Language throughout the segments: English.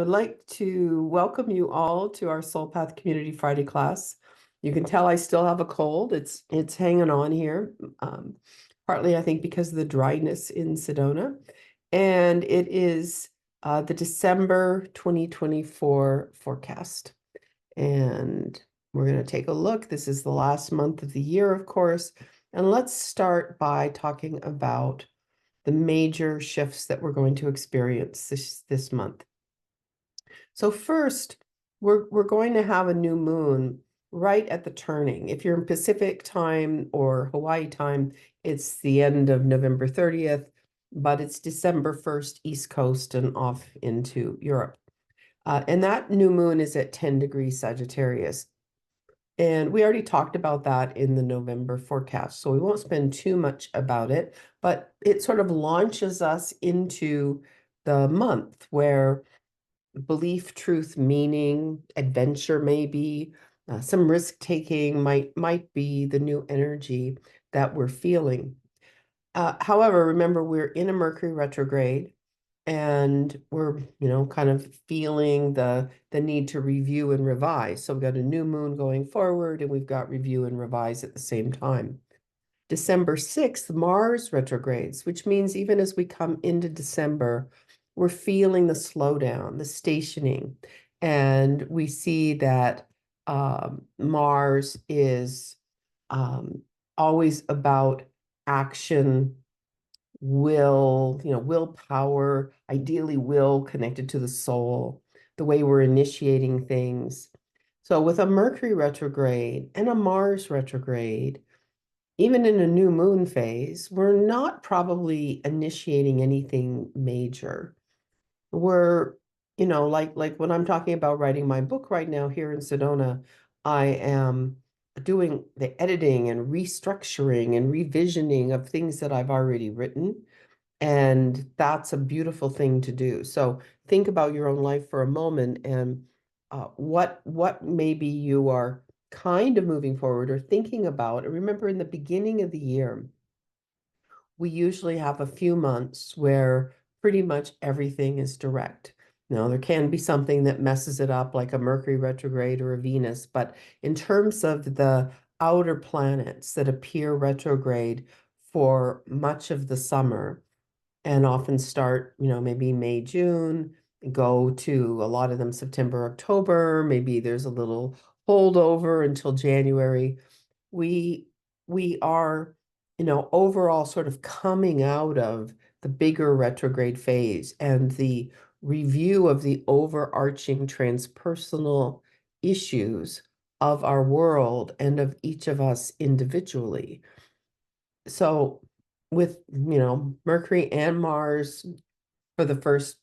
would like to welcome you all to our Soul Path Community Friday class. You can tell I still have a cold. It's hanging on here, partly I think because of the dryness in Sedona. And it is the December 2024 forecast. And we're going to take a look. This is the last month of the year, of course. And let's start by talking about the major shifts that we're going to experience this month. So first, we're going to have a new moon right at the turning. If you're in Pacific time or Hawaii time, it's the end of November 30th, but it's December 1st, East Coast and off into Europe. And that new moon is at 10 degrees Sagittarius. And we already talked about that in the November forecast, so we won't spend too much about it, but it sort of launches us into the month where belief, truth, meaning, adventure maybe, some risk-taking might be the new energy that we're feeling. However, remember, we're in a Mercury retrograde, and we're, kind of feeling the need to review and revise. So we've got a new moon going forward, and we've got review and revise at the same time. December 6th, Mars retrogrades, which means even as we come into December, we're feeling the slowdown, the stationing, and we see that Mars is always about action, willpower, ideally will connected to the soul, the way we're initiating things. So with a Mercury retrograde and a Mars retrograde, even in a new moon phase, we're not probably initiating anything major. We're, like when I'm talking about writing my book right now here in Sedona, I am doing the editing and restructuring and revisioning of things that I've already written. And that's a beautiful thing to do. So think about your own life for a moment and what maybe you are kind of moving forward or thinking about. And remember, in the beginning of the year, we usually have a few months where pretty much everything is direct. Now, there can be something that messes it up, like a Mercury retrograde or a Venus, but in terms of the outer planets that appear retrograde for much of the summer and often start, maybe May, June, go to a lot of them September, October, maybe there's a little holdover until January. We are, overall sort of coming out of the bigger retrograde phase and the review of the overarching transpersonal issues of our world and of each of us individually. So with, Mercury and Mars for the first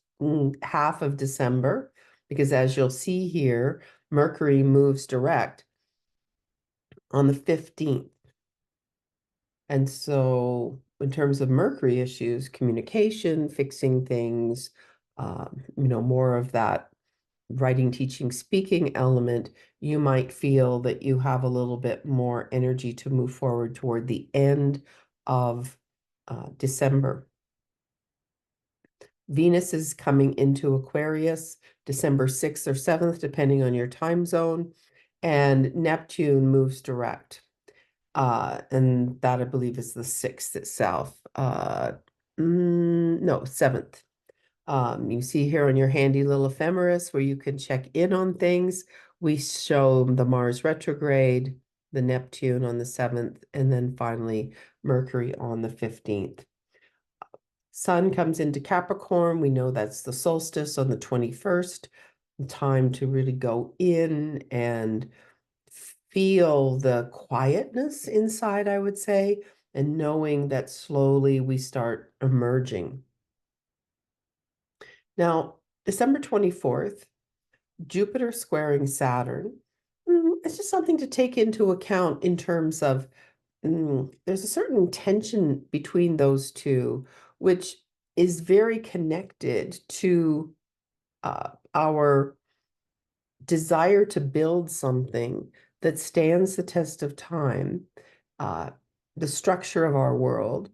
half of December, because as you'll see here, Mercury moves direct on the 15th. And so in terms of Mercury issues, communication, fixing things, more of that writing, teaching, speaking element, you might feel that you have a little bit more energy to move forward toward the end of December. Venus is coming into Aquarius December 6th or 7th, depending on your time zone, and Neptune moves direct. And that I believe is the 6th itself. No, 7th. You see here on your handy little ephemeris where you can check in on things. We show the Mars retrograde, the Neptune on the 7th, and then finally Mercury on the 15th. Sun comes into Capricorn. We know that's the solstice on the 21st. Time to really go in and feel the quietness inside, I would say, and knowing that slowly we start emerging. Now, December 24th, Jupiter squaring Saturn. It's just something to take into account in terms of there's a certain tension between those two, which is very connected to our desire to build something that stands the test of time, the structure of our world,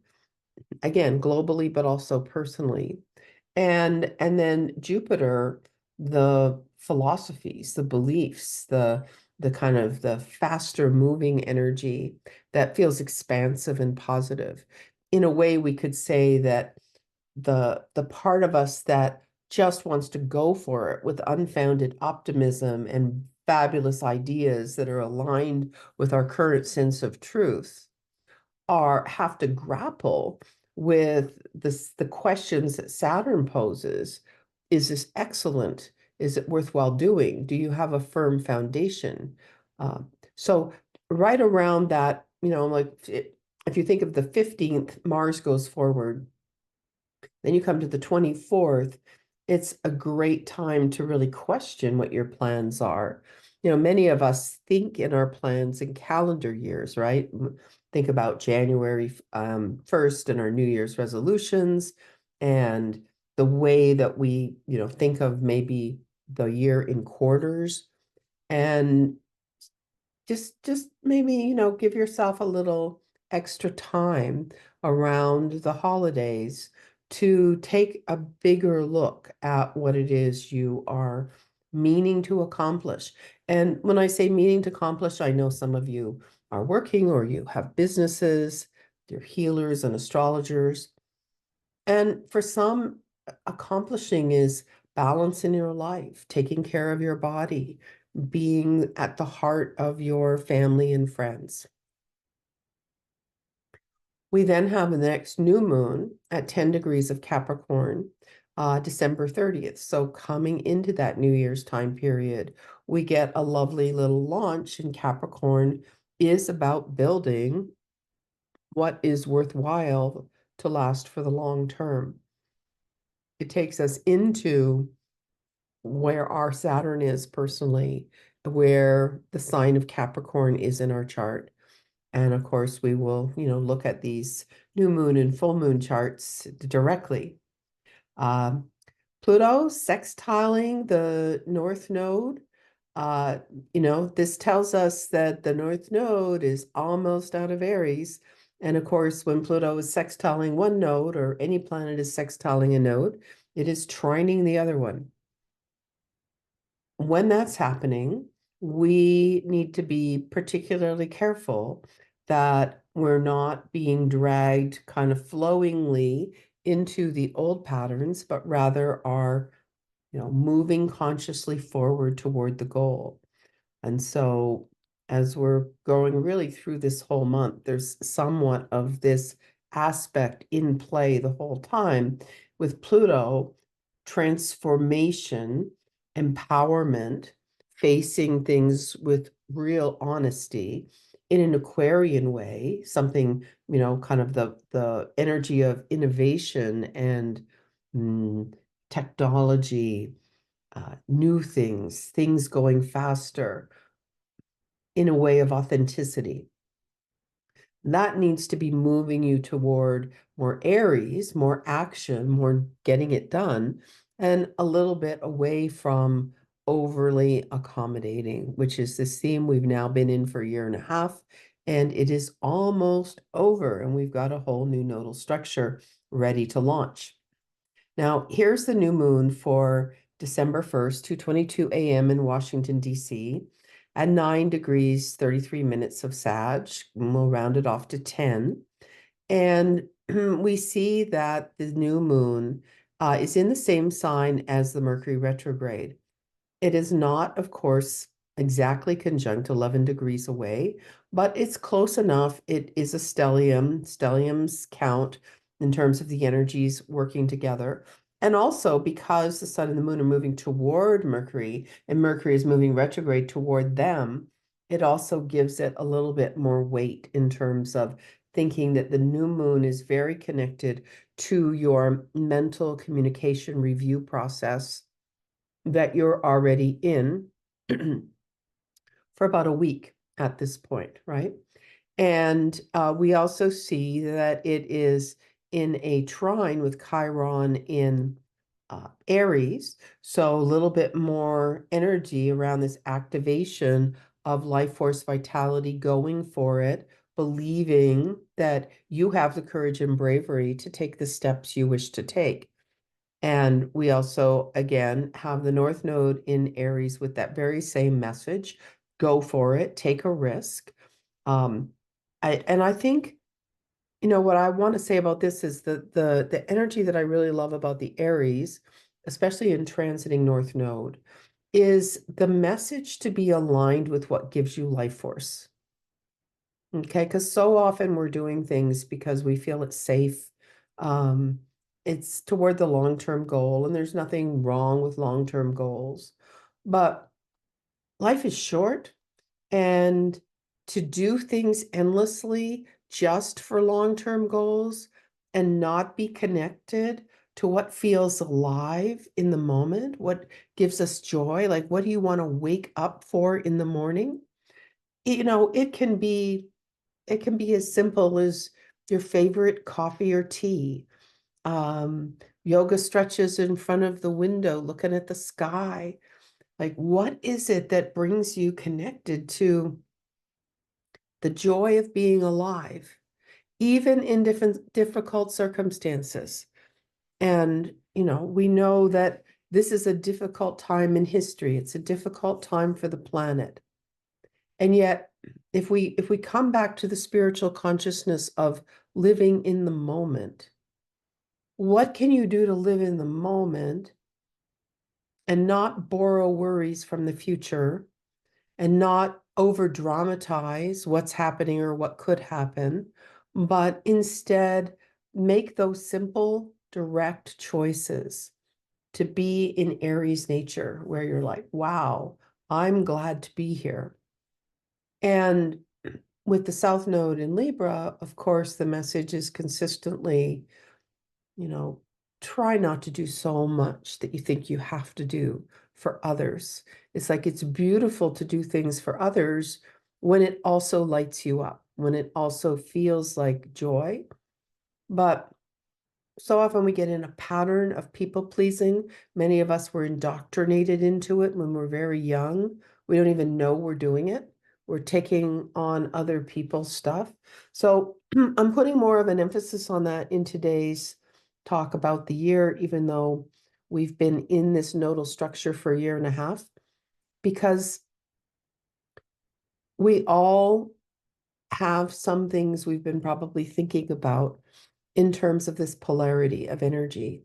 again, globally, but also personally. And then Jupiter the philosophies, the beliefs, the kind of the faster moving energy that feels expansive and positive. In a way, we could say that the part of us that just wants to go for it with unfounded optimism and fabulous ideas that are aligned with our current sense of truth are have to grapple with the questions that Saturn poses. Is this excellent? Is it worthwhile doing? Do you have a firm foundation? Uh, so right around that, if you think of the 15th, Mars goes forward, then you come to the 24th, it's a great time to really question what your plans are. Many of us think in our plans in calendar years, right? Think about January 1st and our New Year's resolutions and the way that we, think of maybe the year in quarters. And just maybe, give yourself a little extra time around the holidays to take a bigger look at what it is you are meaning to accomplish. And when I say meaning to accomplish, I know some of you are working or you have businesses, you're healers and astrologers. And for some, accomplishing is balance in your life, taking care of your body, being at the heart of your family and friends. We then have the next new moon at 10 degrees of Capricorn, December 30th. So coming into that New Year's time period, we get a lovely little launch, and Capricorn is about building what is worthwhile to last for the long term. It takes us into where our Saturn is personally, where the sign of Capricorn is in our chart. And of course, we will, look at these new moon and full moon charts directly. Um, Pluto sextiling the North Node. This tells us that the North Node is almost out of Aries. And of course, when Pluto is sextiling one node, or any planet is sextiling a node, it is trining the other one. When that's happening, we need to be particularly careful that we're not being dragged kind of flowingly into the old patterns, but rather are, moving consciously forward toward the goal. And so as we're going really through this whole month, there's somewhat of this aspect in play the whole time with Pluto, transformation, empowerment, facing things with real honesty in an Aquarian way, something, kind of the energy of innovation and technology, new things going faster in a way of authenticity. That needs to be moving you toward more Aries, more action, more getting it done, and a little bit away from overly accommodating, which is this theme we've now been in for a year and a half, and it is almost over, and we've got a whole new nodal structure ready to launch. Now, here's the new moon for December 1st, 2:22 a.m. in Washington, D.C., at 9 degrees, 33 minutes of Sag. And we'll round it off to 10. And we see that the new moon is in the same sign as the Mercury retrograde. It is not, of course, exactly conjunct 11 degrees away, but it's close enough. It is a stellium. Stelliums count in terms of the energies working together. And also because the sun and the moon are moving toward Mercury and Mercury is moving retrograde toward them, it also gives it a little bit more weight in terms of thinking that the new moon is very connected to your mental communication review process that you're already in for about a week at this point, right? And we also see that it is in a trine with Chiron in Aries. So a little bit more energy around this activation of life force vitality, going for it, believing that you have the courage and bravery to take the steps you wish to take. And we also, again, have the North Node in Aries with that very same message. Go for it, take a risk. I think, what I want to say about this is the energy that I really love about the Aries, especially in transiting North Node, is the message to be aligned with what gives you life force. Okay, because so often we're doing things because we feel it's safe. It's toward the long-term goal, and there's nothing wrong with long-term goals. But life is short, and to do things endlessly just for long-term goals and not be connected to what feels alive in the moment, what gives us joy, like what do you want to wake up for in the morning? It can be as simple as your favorite coffee or tea, yoga stretches in front of the window, looking at the sky. Like, what is it that brings you connected to the joy of being alive, even in difficult circumstances? And, we know that this is a difficult time in history. It's a difficult time for the planet. And yet, if we come back to the spiritual consciousness of living in the moment, what can you do to live in the moment and not borrow worries from the future and not over dramatize what's happening or what could happen, but instead make those simple, direct choices to be in Aries nature, where you're like, wow, I'm glad to be here. And with the South Node in Libra, of course, the message is consistently, try not to do so much that you think you have to do for others. It's like it's beautiful to do things for others when it also lights you up, when it also feels like joy. But so often we get in a pattern of people pleasing. Many of us were indoctrinated into it when we're very young. We don't even know we're doing it. We're taking on other people's stuff. So I'm putting more of an emphasis on that in today's talk about the year, even though we've been in this nodal structure for a year and a half, because we all have some things we've been probably thinking about in terms of this polarity of energy.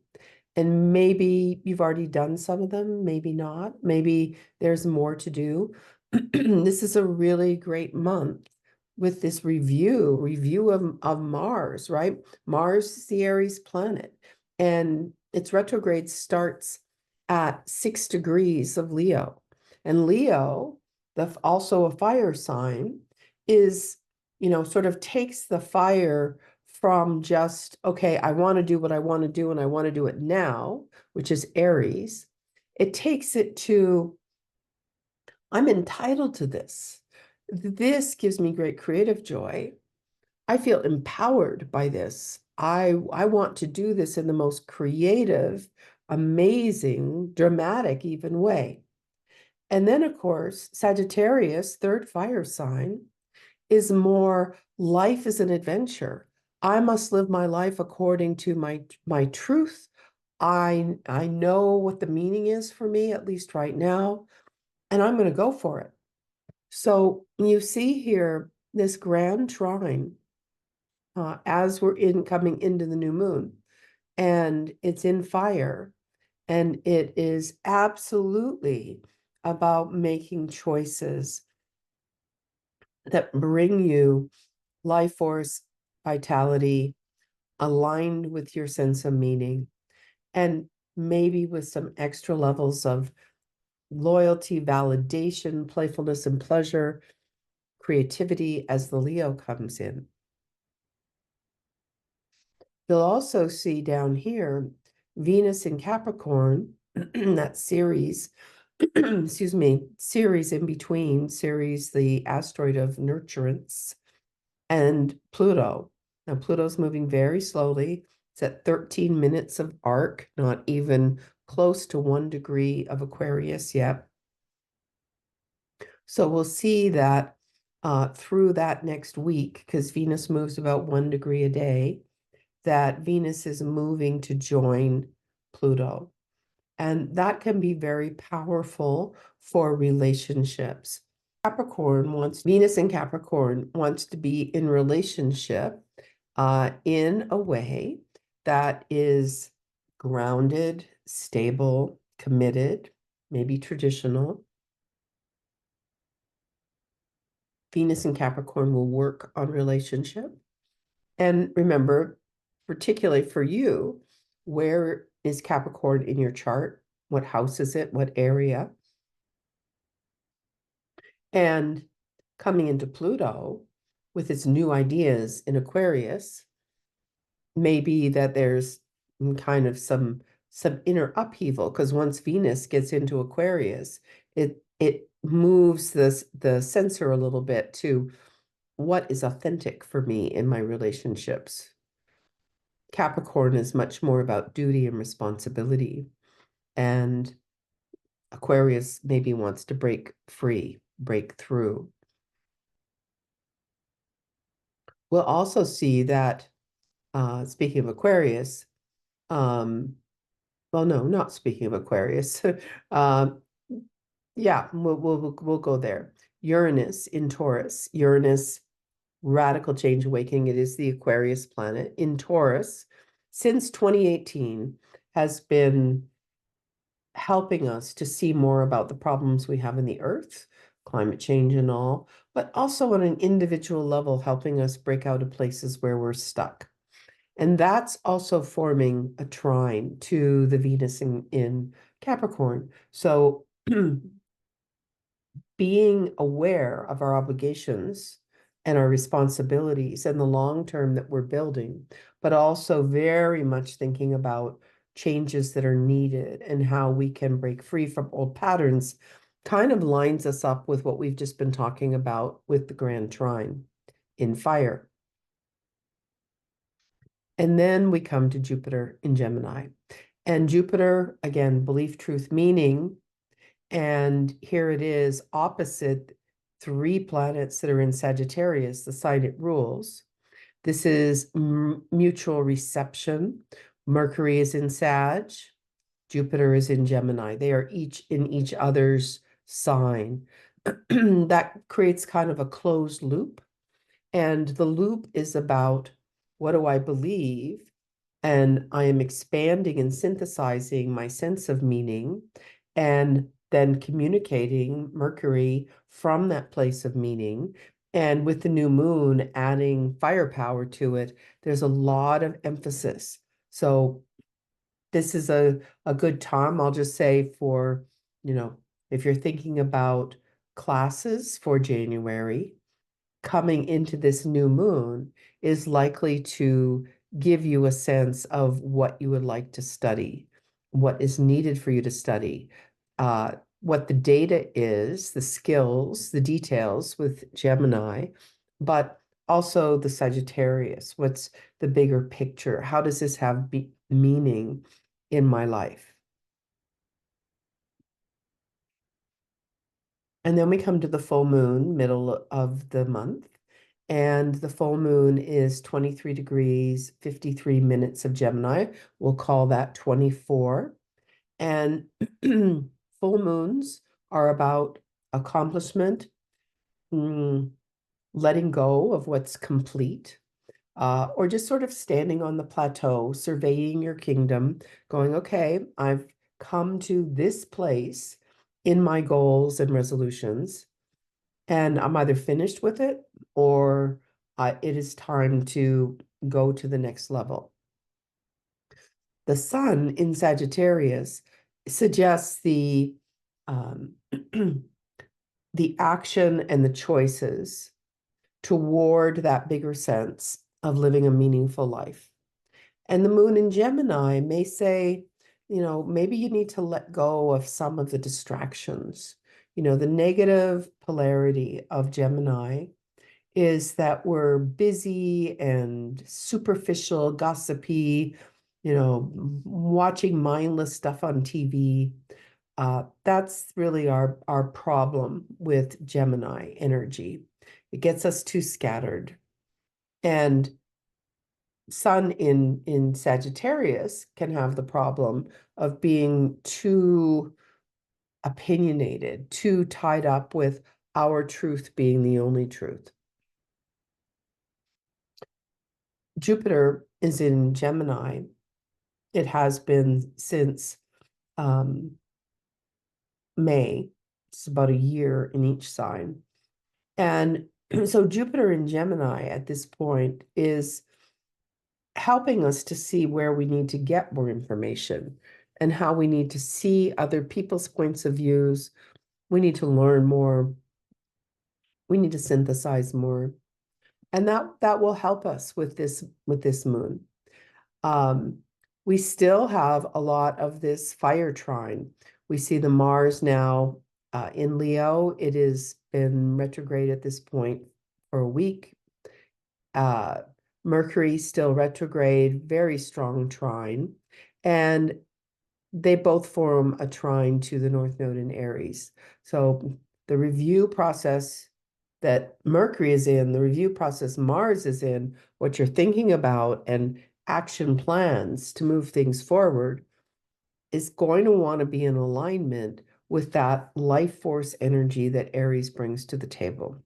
And maybe you've already done some of them, maybe not. Maybe there's more to do. This is a really great month with this review of Mars, right? Mars is the Aries planet, and its retrograde starts at 6 degrees of Leo. And Leo, also a fire sign, is, sort of takes the fire from just, okay, I want to do what I want to do and I want to do it now, which is Aries. It takes it to, I'm entitled to this. This gives me great creative joy. I feel empowered by this. I want to do this in the most creative, amazing, dramatic even way. And then, of course, Sagittarius, third fire sign, is more life is an adventure. I must live my life according to my truth. I know what the meaning is for me, at least right now, and I'm going to go for it. So you see here this grand trine as we're coming into the new moon, and it's in fire, and it is absolutely about making choices that bring you life force, vitality, aligned with your sense of meaning, and maybe with some extra levels of loyalty, validation, playfulness, and pleasure, creativity as the Leo comes in. You'll also see down here Venus in Capricorn, that Ceres, excuse me, Ceres in between, Ceres, the asteroid of nurturance, and Pluto. Now, Pluto's moving very slowly. It's at 13 minutes of arc, not even close to 1 degree of Aquarius yet. So we'll see that through that next week, because Venus moves about 1 degree a day, that Venus is moving to join Pluto. And that can be very powerful for relationships. Venus in Capricorn wants to be in relationship in a way that is grounded, stable, committed, maybe traditional. Venus in Capricorn will work on relationship. And remember, particularly for you, where is Capricorn in your chart? What house is it? What area? And coming into Pluto with its new ideas in Aquarius, maybe that there's kind of some inner upheaval, because once Venus gets into Aquarius, it moves the sensor a little bit to what is authentic for me in my relationships. Capricorn is much more about duty and responsibility, and Aquarius maybe wants to break free, break through. We'll also see that, speaking of Aquarius, well, no, not speaking of Aquarius. Yeah, we'll go there. Uranus in Taurus. Uranus, radical change awakening. It is the Aquarius planet in Taurus. Since 2018, has been helping us to see more about the problems we have in the earth, climate change and all, but also on an individual level, helping us break out of places where we're stuck. And that's also forming a trine to the Venus in Capricorn. So being aware of our obligations and our responsibilities and the long term that we're building, but also very much thinking about changes that are needed and how we can break free from old patterns, kind of lines us up with what we've just been talking about with the Grand Trine in fire. And then we come to Jupiter in Gemini. And Jupiter, again, belief, truth, meaning. And here it is opposite 3 planets that are in Sagittarius, the sign it rules. This is mutual reception. Mercury is in Sag. Jupiter is in Gemini. They are each in each other's sign. That creates kind of a closed loop. And the loop is about, what do I believe? And I am expanding and synthesizing my sense of meaning and then communicating Mercury from that place of meaning. And with the new moon adding firepower to it, there's a lot of emphasis. So this is a good time, I'll just say, for, if you're thinking about classes for January, coming into this new moon is likely to give you a sense of what you would like to study, what is needed for you to study, what the data is, the skills, the details with Gemini, but also the Sagittarius. What's the bigger picture? How does this have meaning in my life? And then we come to the full moon, middle of the month. And the full moon is 23 degrees, 53 minutes of Gemini. We'll call that 24. And full moons are about accomplishment, letting go of what's complete, or just sort of standing on the plateau, surveying your kingdom, going, okay, I've come to this place in my goals and resolutions, and I'm either finished with it or it is time to go to the next level. The sun in Sagittarius suggests the the action and the choices toward that bigger sense of living a meaningful life. And the moon in Gemini may say, maybe you need to let go of some of the distractions. The negative polarity of Gemini is that we're busy and superficial, gossipy, watching mindless stuff on TV. That's really our problem with Gemini energy. It gets us too scattered. And sun in Sagittarius can have the problem of being too opinionated, too tied up with our truth being the only truth. Jupiter is in Gemini. It has been since May. It's about a year in each sign. And so Jupiter in Gemini at this point is helping us to see where we need to get more information and how we need to see other people's points of views. We need to learn more. We need to synthesize more. And that will help us with this moon. We still have a lot of this fire trine. We see the Mars now in Leo. It has been retrograde at this point for a week. Mercury still retrograde, very strong trine. And they both form a trine to the North Node in Aries. So the review process that Mercury is in, the review process Mars is in, what you're thinking about and action plans to move things forward is going to want to be in alignment with that life force energy that Aries brings to the table.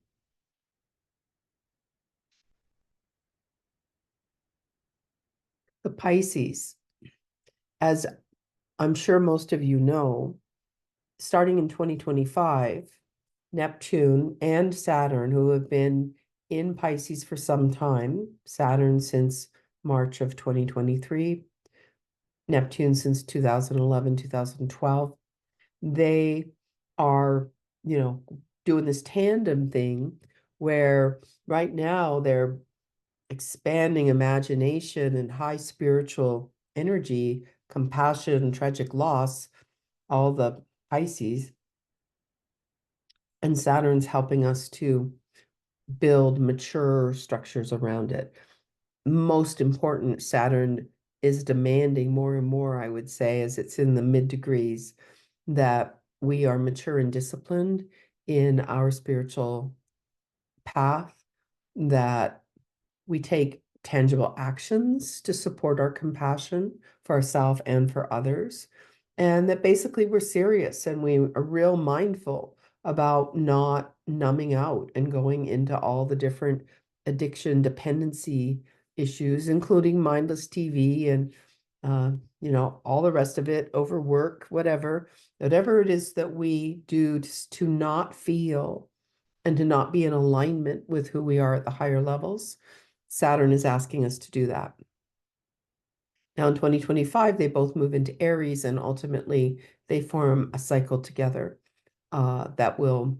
The Pisces, as I'm sure most of you know, starting in 2025, Neptune and Saturn, who have been in Pisces for some time, Saturn since March of 2023, Neptune since 2011, 2012, they are, doing this tandem thing where right now they're expanding imagination and high spiritual energy, compassion, tragic loss, all the Pisces. And Saturn's helping us to build mature structures around it. Most important, Saturn is demanding more and more, I would say, as it's in the mid degrees, that we are mature and disciplined in our spiritual path, that we take tangible actions to support our compassion for ourselves and for others, and that basically we're serious and we are real mindful about not numbing out and going into all the different addiction dependency issues, including mindless TV and all the rest of it, overwork, whatever it is that we do to not feel and to not be in alignment with who we are at the higher levels. Saturn is asking us to do that. Now in 2025, they both move into Aries and ultimately they form a cycle together that will,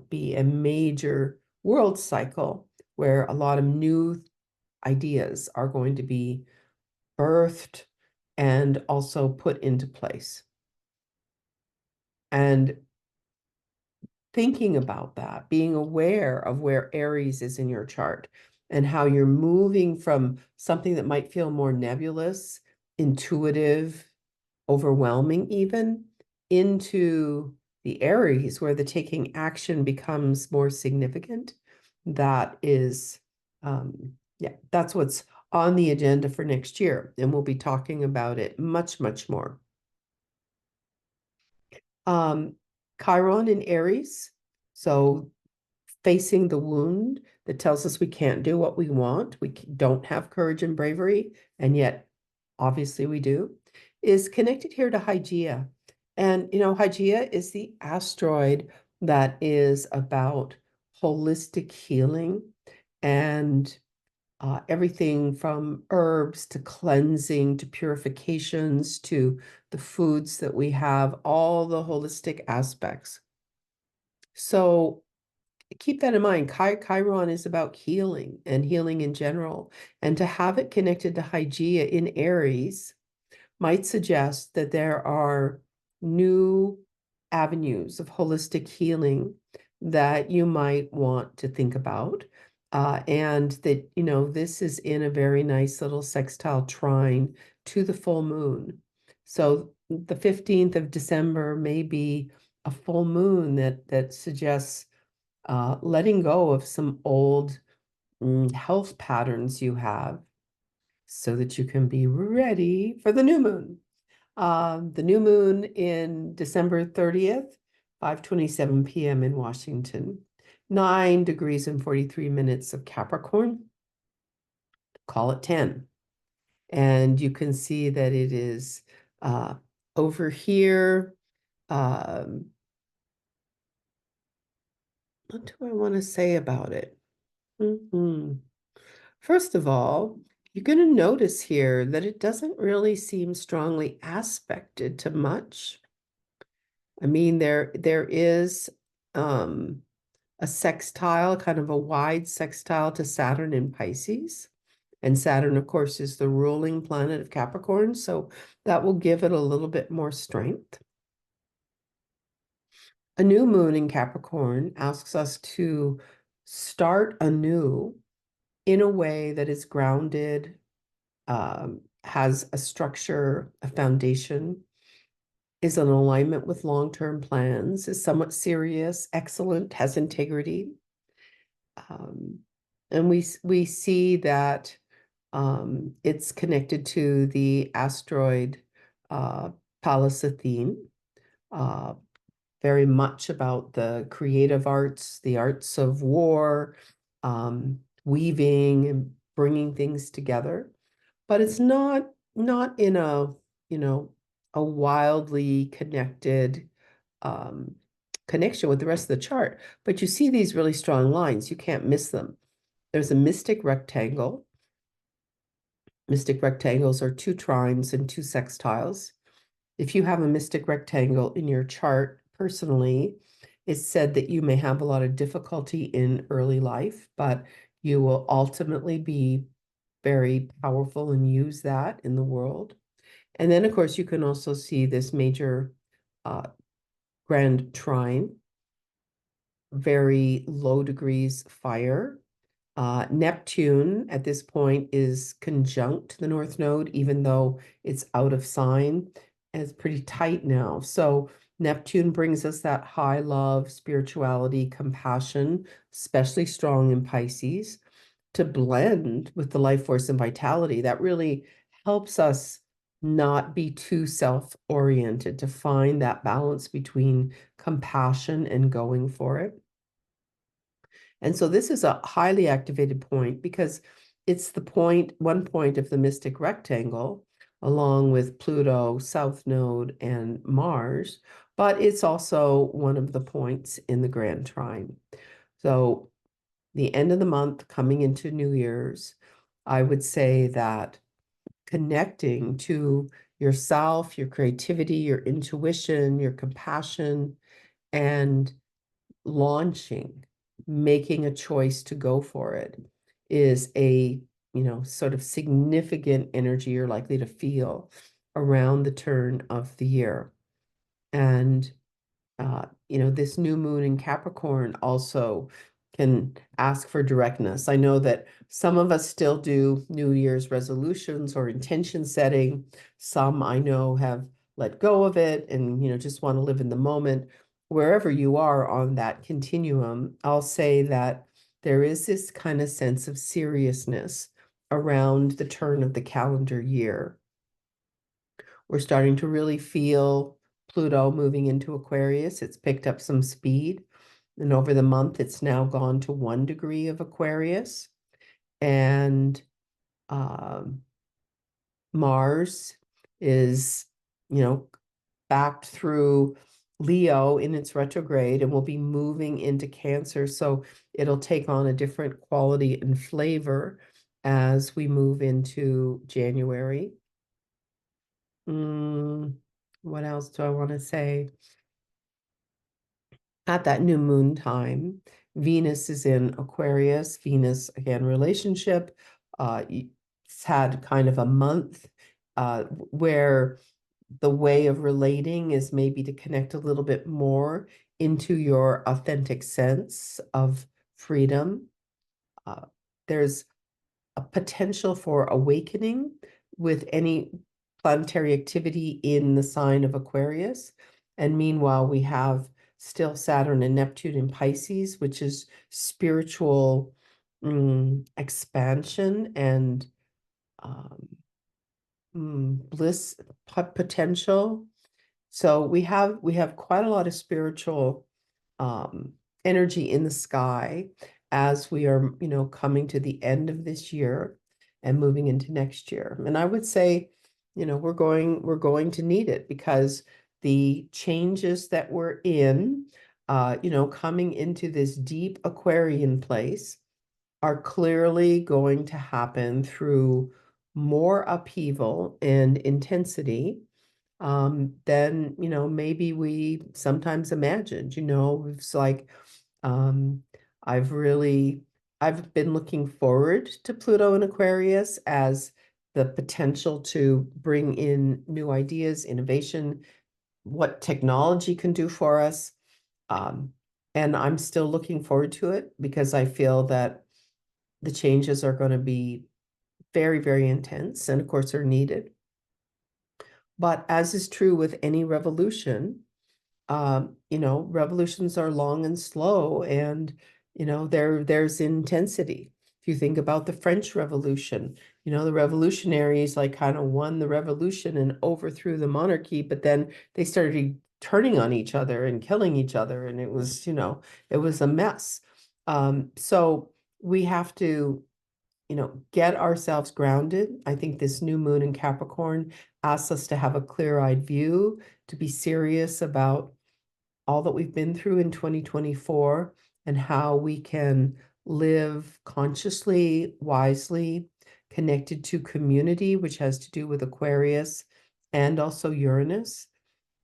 be a major world cycle where a lot of new ideas are going to be birthed and also put into place. And thinking about that, being aware of where Aries is in your chart and how you're moving from something that might feel more nebulous, intuitive, overwhelming even, into the Aries where the taking action becomes more significant. That is, that's what's on the agenda for next year. And we'll be talking about it much, much more. Chiron in Aries, so facing the wound that tells us we can't do what we want, we don't have courage and bravery, and yet obviously we do, is connected here to Hygeia. And, Hygeia is the asteroid that is about holistic healing and everything from herbs to cleansing to purifications to the foods that we have, all the holistic aspects. So keep that in mind. Chiron is about healing and healing in general. And to have it connected to Hygeia in Aries might suggest that there are new avenues of holistic healing that you might want to think about. And that, this is in a very nice little sextile trine to the full moon. So the 15th of December may be a full moon that suggests letting go of some old health patterns you have so that you can be ready for the new moon. The new moon in December 30th, 5:27 p.m. in Washington, 9 degrees and 43 minutes of Capricorn, call it 10. And you can see that it is over here. What do I want to say about it? First of all, you're going to notice here that it doesn't really seem strongly aspected to much. I mean, there is a sextile, kind of a wide sextile to Saturn in Pisces. And Saturn, of course, is the ruling planet of Capricorn, so that will give it a little bit more strength. A new moon in Capricorn asks us to start anew in a way that is grounded, has a structure, a foundation, is in alignment with long-term plans, is somewhat serious, excellent, has integrity. And we see that it's connected to the asteroid Pallas Athene, very much about the creative arts, the arts of war, weaving and bringing things together. But it's not in a, a wildly connected connection with the rest of the chart. But you see these really strong lines. You can't miss them. There's a mystic rectangle. Mystic rectangles are two trines and two sextiles. If you have a mystic rectangle in your chart personally, it's said that you may have a lot of difficulty in early life, but you will ultimately be very powerful and use that in the world. And then, of course, you can also see this major grand trine, very low degrees fire. Neptune at this point is conjunct the North Node, even though it's out of sign, and it's pretty tight now. So Neptune brings us that high love, spirituality, compassion, especially strong in Pisces, to blend with the life force and vitality. That really helps us not be too self-oriented, to find that balance between compassion and going for it. And so this is a highly activated point because it's the one point of the mystic rectangle, along with Pluto, South Node, and Mars, but it's also one of the points in the Grand Trine. So the end of the month, coming into New Year's, I would say that connecting to yourself, your creativity, your intuition, your compassion, and launching, making a choice to go for it is a, sort of significant energy you're likely to feel around the turn of the year. And, this new moon in Capricorn also can ask for directness. I know that some of us still do New Year's resolutions or intention setting. Some I know have let go of it and, just want to live in the moment. Wherever you are on that continuum, I'll say that there is this kind of sense of seriousness around the turn of the calendar year. We're starting to really feel Pluto moving into Aquarius. It's picked up some speed. And over the month, it's now gone to 1 degree of Aquarius. And Mars is, backed through Leo in its retrograde and will be moving into Cancer. So it'll take on a different quality and flavor as we move into January. What else do I want to say? At that new moon time, Venus is in Aquarius. Venus, again, relationship. It's had kind of a month where the way of relating is maybe to connect a little bit more into your authentic sense of freedom. There's a potential for awakening with any planetary activity in the sign of Aquarius. And meanwhile, we have still Saturn and Neptune in Pisces, which is spiritual expansion and bliss potential. So we have quite a lot of spiritual um, energy in the sky as we are, coming to the end of this year and moving into next year. And I would say, we're going to need it because the changes that we're in, coming into this deep Aquarian place are clearly going to happen through more upheaval and intensity than maybe we sometimes imagined. It's like um, I've really I've been looking forward to Pluto and Aquarius as the potential to bring in new ideas, innovation, what technology can do for us. Um, and I'm still looking forward to it because I feel that the changes are going to be very, very intense, and of course, are needed. But as is true with any revolution, revolutions are long and slow, and there's intensity. If you think about the French Revolution, the revolutionaries like kind of won the revolution and overthrew the monarchy, but then they started turning on each other and killing each other, and it was a mess. So we have to get ourselves grounded. I think this new moon in Capricorn asks us to have a clear-eyed view, to be serious about all that we've been through in 2024 and how we can live consciously, wisely, connected to community, which has to do with Aquarius and also Uranus.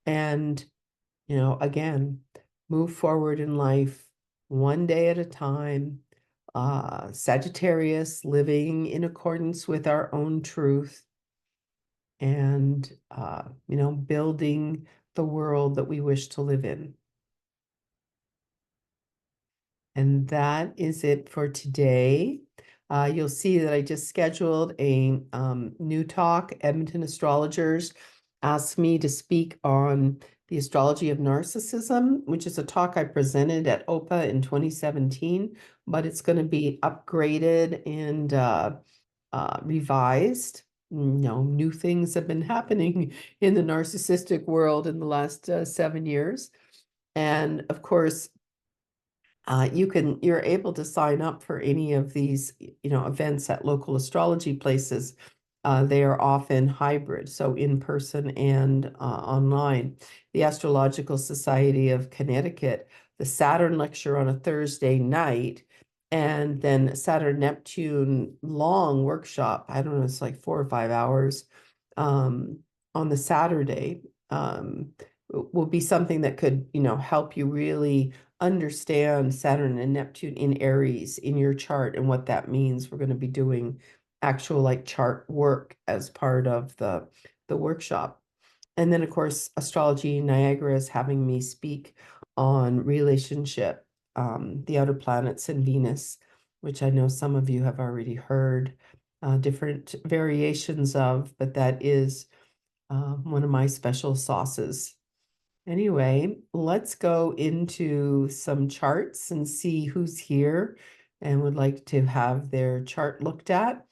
And, again, move forward in life one day at a time. Sagittarius, living in accordance with our own truth and, building the world that we wish to live in. And that is it for today. You'll see that I just scheduled a new talk. Edmonton astrologers asked me to speak on the astrology of narcissism, which is a talk I presented at OPA in 2017, but it's going to be upgraded and revised. New things have been happening in the narcissistic world in the last 7 years. And of course, you're able to sign up for any of these, events at local astrology places. They are often hybrid, so in person and online. The Astrological Society of Connecticut, the Saturn lecture on a Thursday night, and then Saturn Neptune long workshop. I don't know, it's like 4 or 5 hours on the Saturday. Will be something that could, help you really understand Saturn and Neptune in Aries in your chart and what that means. We're going to be doing actual like chart work as part of the workshop. And then of course, Astrology Niagara is having me speak on relationship, the outer planets and Venus, which I know some of you have already heard different variations of, but that is one of my special sauces. Anyway, let's go into some charts and see who's here and would like to have their chart looked at.